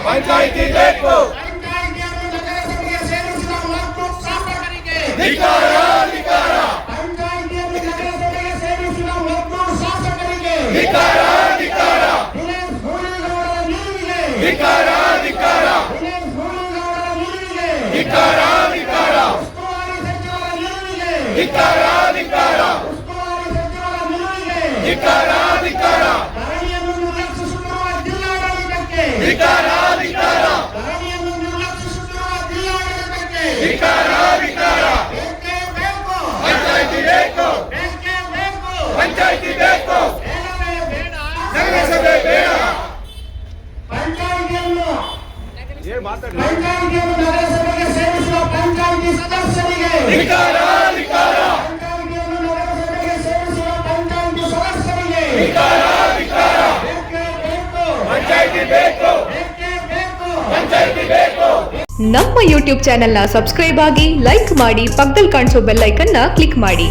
पंचायती ಬೇಕು ಧಿಕ್ಕಾರ ಧಿಕ್ಕಾರ पंचायती ನಗರಸಭೆಗೆ ಸೇರಿಸಿದ ಒಬ್ಬ ಶಾಸಕರಿಗೆ ಧಿಕ್ಕಾರ ಧಿಕ್ಕಾರ ದಿನೇಶ್ ಗೌಡರ ನಿಲುವಿಗೆ ಧಿಕ್ಕಾರ ಧಿಕ್ಕಾರ ದಿನೇಶ್ ಗೌಡರ ನಿಲುವಿಗೆ ಧಿಕ್ಕಾರ ಧಿಕ್ಕಾರ ಉಸ್ತುವಾರಿ ಸಚಿವರ ನಿಲುವಿಗೆ ಧಿಕ್ಕಾರ ಧಿಕ್ಕಾರ ಉಸ್ತುವಾರಿ ಸಚಿವರ ನಿಲುವಿಗೆ ಧಿಕ್ಕಾರ ಧಿಕ್ಕಾರ ಧರಣಿಯನ್ನು ನಿರ್ಲಕ್ಷಿಸುತ್ತಿರುವ ಜಿಲ್ಲಾಡಳಿತಕ್ಕೆ ಧಿಕ್ಕಾರ ಧಿಕ್ಕಾರ ಧರಣಿಯನ್ನು ನಿರ್ಲಕ್ಷಿಸುತ್ತಿರುವ ಜಿಲ್ಲಾಡಳಿತಕ್ಕೆ ಧಿಕ್ಕಾರ ಧಿಕ್ಕಾರ ಬೇಕೇ ಬೇಕು पंचायती ಬೇಕು ಬೇಕೇ ಬೇಕು पंचायती ಬೇಕು ಬೇಡವೇ ಬೇಡ ನಗರಸಭೆ ಬೇಡ ಪಂಚಾಯಿತಿಯನ್ನು ನಗರಸಭೆಗೆ ಸೇರಿಸುವ ಪಂಚಾಯಿತಿ ಸದಸ್ಯರಿಗೆ ಧಿಕ್ಕಾರ ಧಿಕ್ಕಾರ ಪಂಚಾಯಿತಿಯನ್ನು ನಗರಸಭೆಗೆ ಸೇರಿಸುವ ಪಂಚಾಯಿತಿ ಸದಸ್ಯರಿಗೆ ಧಿಕ್ಕಾರ ಧಿಕ್ಕಾರ ಬೇಕೇ ಬೇಕು पंचायती ಬೇಕು ಬೇಕೇ ಬೇಕು पंचायती ಬೇಕು ನಮ್ಮ ಯೂಟ್ಯೂಬ್ ಚಾನೆಲ್ನ ಸಬ್ಸ್ಕ್ರೈಬ್ ಆಗಿ ಲೈಕ್ ಮಾಡಿ ಪಕ್ಕದಲ್ಲಿ ಕಾಣಿಸೋ ಬೆಲ್ ಐಕನ್ನ ಕ್ಲಿಕ್ ಮಾಡಿ.